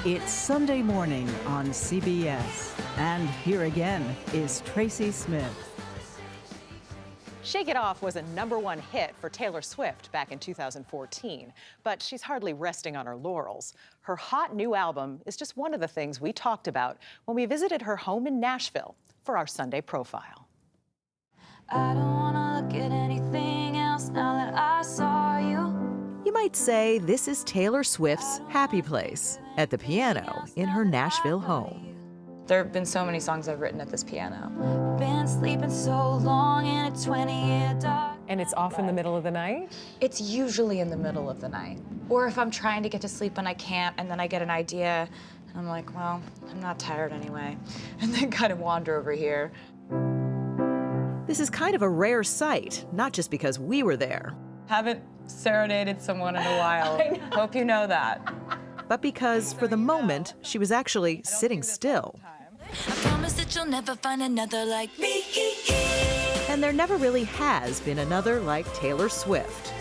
It's Sunday morning on CBS, and here again is Tracy Smith. Shake It Off was a #1 hit for Taylor Swift back in 2014, but she's hardly resting on her laurels. Her hot new album is just one of the things we talked about when we visited her home in Nashville for our Sunday profile. I don't wanna look at anything else now that I saw you. You might say this is Taylor Swift's happy place, at the piano in her Nashville home. There have been so many songs I've written at this piano. Been sleeping so long in a 20-year dark. And it's off in the middle of the night? It's usually in the middle of the night. Or if I'm trying to get to sleep and I can't, and then I get an idea, and I'm like, well, I'm not tired anyway. And then kind of wander over here. This is kind of a rare sight, not just because we were there, Haven't serenaded someone in a while. Hope you know that. but because for the moment, she was actually sitting still. I promise that you'll never find another like me. And there never really has been another like Taylor Swift.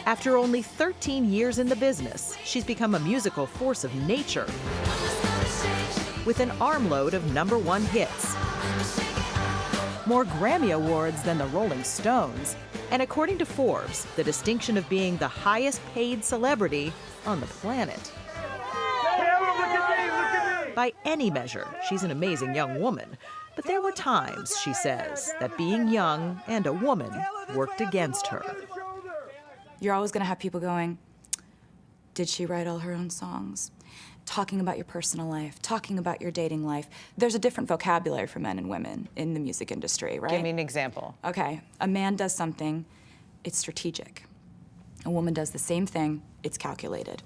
After only 13 years in the business, she's become a musical force of nature with an armload of #1 hits, more Grammy Awards than the Rolling Stones, and according to Forbes, the distinction of being the highest paid celebrity on the planet. By any measure, she's an amazing young woman, but there were times, she says, that being young and a woman worked against her. You're always gonna have people going, did she write all her own songs? Talking about your personal life, talking about your dating life. There's a different vocabulary for men and women in the music industry, right? Give me an example. Okay, a man does something, it's strategic. A woman does the same thing, it's calculated.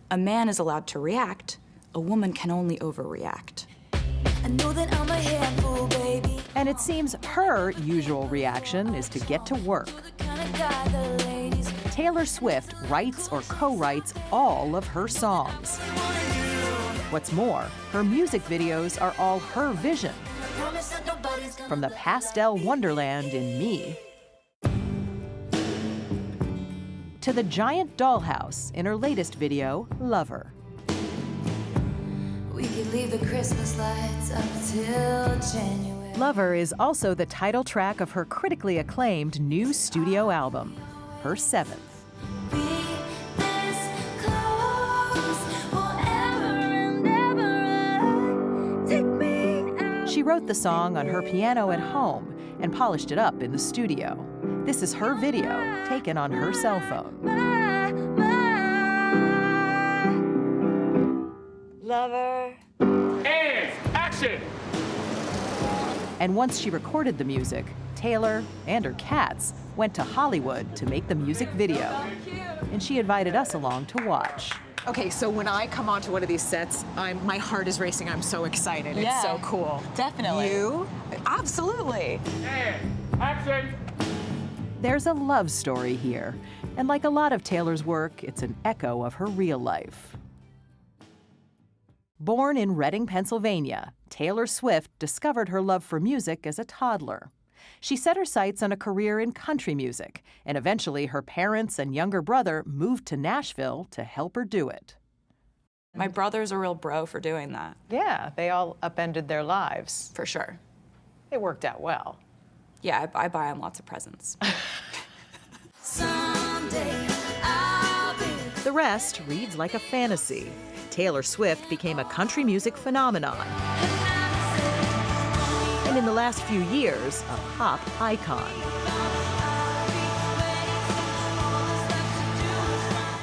A man is allowed to react, a woman can only overreact. I know that I'm a handful, baby. And it seems her usual reaction is to get to work. The kind of guy the ladies Taylor Swift writes or co-writes all of her songs. What's more, her music videos are all her vision, promise that nobody's gonna from the pastel wonderland in Me to the giant dollhouse in her latest video, Lover. We could leave the Christmas lights up till January. Lover is also the title track of her critically acclaimed new studio album, her 7th. Be this close forever and ever. Take me out. She wrote the song on her piano at home and polished it up in the studio. This is her video, taken on her cell phone. Lover. And action! And once she recorded the music, Taylor and her cats went to Hollywood to make the music video. And she invited us along to watch. Okay, so when I come onto one of these sets, my heart is racing. I'm so excited. Yeah. It's so cool. Definitely. You? Absolutely. And action! There's a love story here. And like a lot of Taylor's work, it's an echo of her real life. Born in Reading, Pennsylvania, Taylor Swift discovered her love for music as a toddler. She set her sights on a career in country music, and eventually her parents and younger brother moved to Nashville to help her do it. My brother's a real bro for doing that, Yeah, they all upended their lives. for sure. It worked out well. Yeah, I buy him lots of presents. Someday I'll be. The rest reads like a fantasy. Taylor Swift became a country music phenomenon. And in the last few years, a pop icon.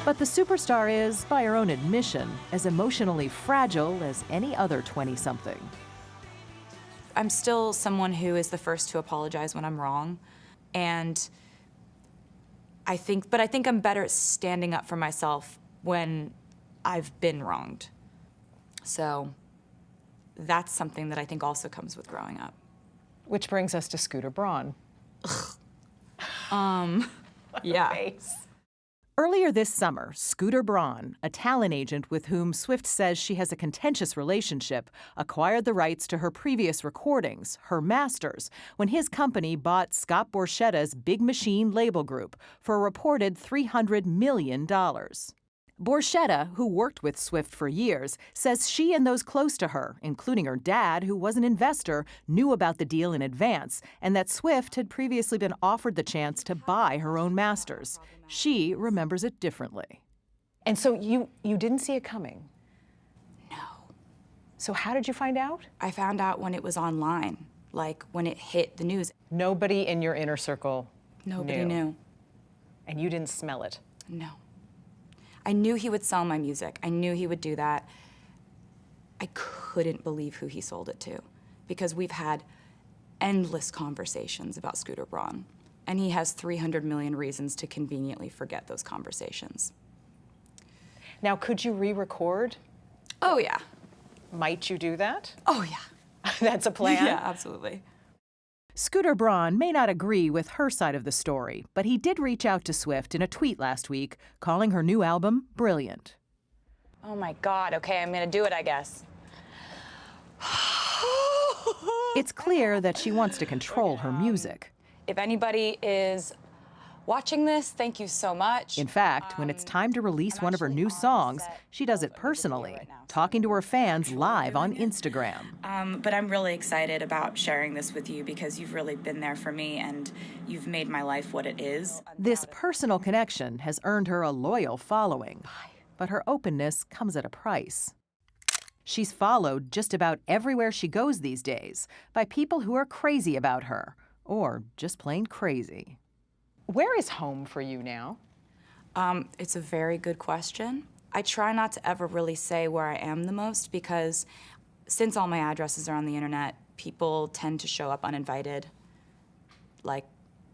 But the superstar is, by her own admission, as emotionally fragile as any other 20-something. I'm still someone who is the first to apologize when I'm wrong. And I think I'm better at standing up for myself when I've been wronged. So that's something that I think also comes with growing up. Which brings us to Scooter Braun. Yeah. Face. Earlier this summer, Scooter Braun, a talent agent with whom Swift says she has a contentious relationship, acquired the rights to her previous recordings, her masters, when his company bought Scott Borchetta's Big Machine label group for a reported $300 million. Borchetta, who worked with Swift for years, says she and those close to her, including her dad, who was an investor, knew about the deal in advance, and that Swift had previously been offered the chance to buy her own masters. She remembers it differently. And so you didn't see it coming? No. So how did you find out? I found out when it was online, like when it hit the news. Nobody in your inner circle Nobody knew. And you didn't smell it? No. I knew he would sell my music. I knew he would do that. I couldn't believe who he sold it to, because we've had endless conversations about Scooter Braun, and he has 300 million reasons to conveniently forget those conversations. Now, could you re-record? Oh, yeah. Might you do that? Oh, yeah. That's a plan? Yeah, absolutely. Scooter Braun may not agree with her side of the story, but he did reach out to Swift in a tweet last week, calling her new album brilliant. Oh my God, okay, I'm gonna do it, I guess. It's clear that she wants to control her music. If anybody is watching this, thank you so much. In fact, when it's time to release one of her new songs, she does it personally, talking to her fans live on Instagram. But I'm really excited about sharing this with you because you've really been there for me and you've made my life what it is. This personal connection has earned her a loyal following, but her openness comes at a price. She's followed just about everywhere she goes these days by people who are crazy about her, or just plain crazy. Where is home for you now? It's a very good question. I try not to ever really say where I am the most because since all my addresses are on the internet, people tend to show up uninvited. Like,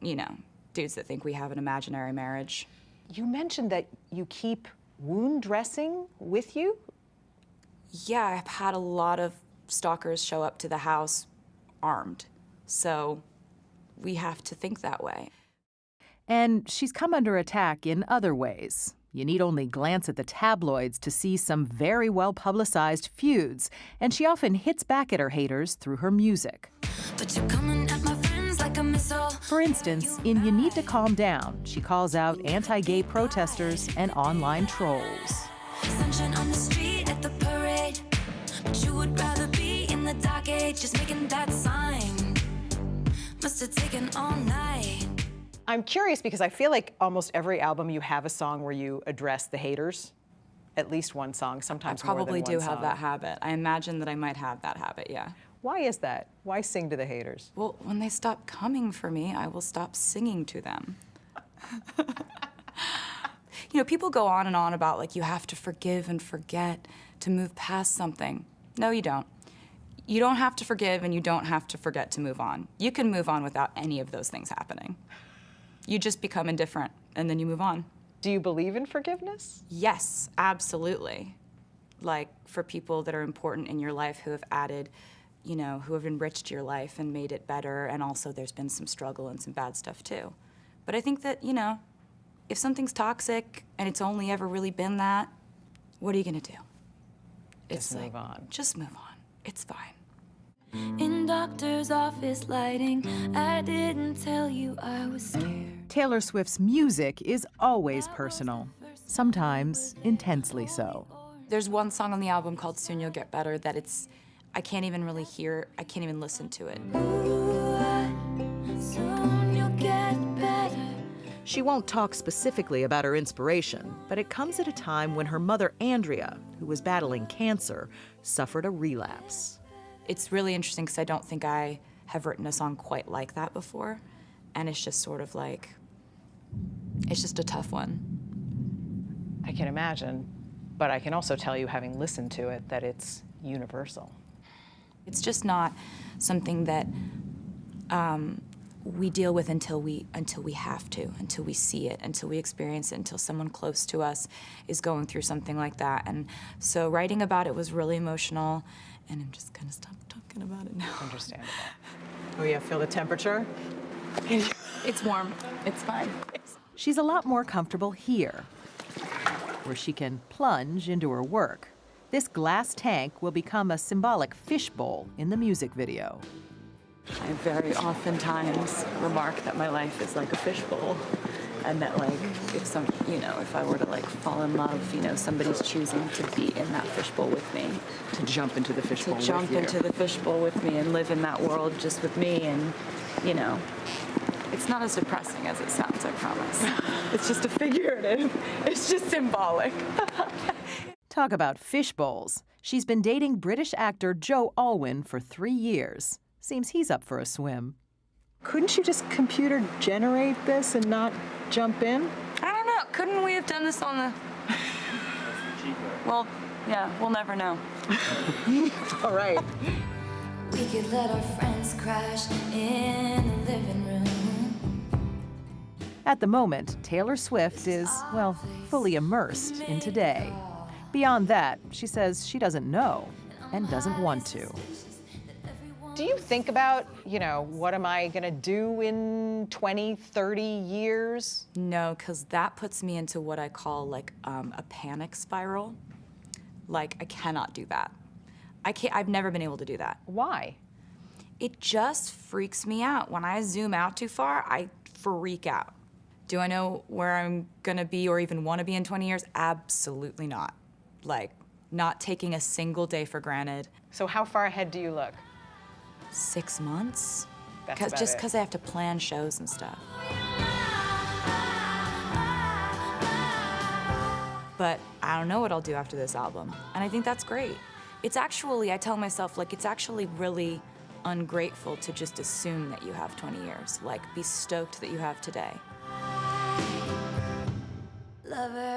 you know, dudes that think we have an imaginary marriage. You mentioned that you keep wound dressing with you? Yeah, I've had a lot of stalkers show up to the house armed. So we have to think that way. And she's come under attack in other ways. You need only glance at the tabloids to see some very well-publicized feuds, and she often hits back at her haters through her music. But you're coming at my friends like a missile. For instance, in You Need to Calm Down, she calls out anti-gay protesters and online trolls. Sunshine on the street at the parade. But you would rather be in the dark age, just making that sign. Must have taken all night. I'm curious because I feel like almost every album you have a song where you address the haters. At least one song, sometimes more than one song. I probably do have that habit. I imagine that I might have that habit, yeah. Why is that? Why sing to the haters? Well, when they stop coming for me, I will stop singing to them. You know, people go on and on about, like, you have to forgive and forget to move past something. No, you don't. You don't have to forgive and you don't have to forget to move on. You can move on without any of those things happening. You just become indifferent and then you move on. Do you believe in forgiveness? Yes, absolutely. Like, for people that are important in your life who have added, you know, who have enriched your life and made it better, and also there's been some struggle and some bad stuff too. But I think that, you know, if something's toxic and it's only ever really been that, what are you gonna do? Just move on. Just move on. It's fine. In doctor's office lighting, I didn't tell you I was scared. Taylor Swift's music is always personal, sometimes intensely so. There's one song on the album called Soon You'll Get Better that I can't even really hear, I can't even listen to it. Soon you'll get better. She won't talk specifically about her inspiration, but it comes at a time when her mother, Andrea, who was battling cancer, suffered a relapse. It's really interesting because I don't think I have written a song quite like that before. And it's just sort of like, it's just a tough one. I can imagine, but I can also tell you, having listened to it, that it's universal. It's just not something that we deal with until we have to, until we see it, until we experience it, until someone close to us is going through something like that. And so writing about it was really emotional, and I'm just gonna stop talking about it now. Understandable. Oh yeah, feel the temperature? It's warm. It's fine. She's a lot more comfortable here, where she can plunge into her work. This glass tank will become a symbolic fishbowl in the music video. I very oftentimes remark that my life is like a fishbowl, and that like if I were to like fall in love, somebody's choosing to be in that fishbowl with me, To jump into the fishbowl to jump into the fishbowl with me and live in that world just with me, and it's not as depressing as it sounds, I promise. It's just a figurative. It's just symbolic. Talk about fishbowls. She's been dating British actor Joe Alwyn for 3 years. Seems he's up for a swim. Couldn't you just computer generate this and not jump in? I don't know. Couldn't we have done this on the... Well, yeah, we'll never know. All right. We could let our friends crash in the living room. At the moment, Taylor Swift is, well, fully immersed in today. Beyond that, she says she doesn't know and doesn't want to. Do you think about, what am I gonna do in 20, 30 years? No, because that puts me into what I call like a panic spiral. Like, I cannot do that. I've never been able to do that. Why? It just freaks me out. When I zoom out too far, I freak out. Do I know where I'm gonna be or even wanna be in 20 years? Absolutely not. Like, not taking a single day for granted. So how far ahead do you look? 6 months? That's about Just it. because I have to plan shows and stuff. But I don't know what I'll do after this album. And I think that's great. It's actually, I tell myself, like, it's actually really ungrateful to just assume that you have 20 years. Like, be stoked that you have today. Lover,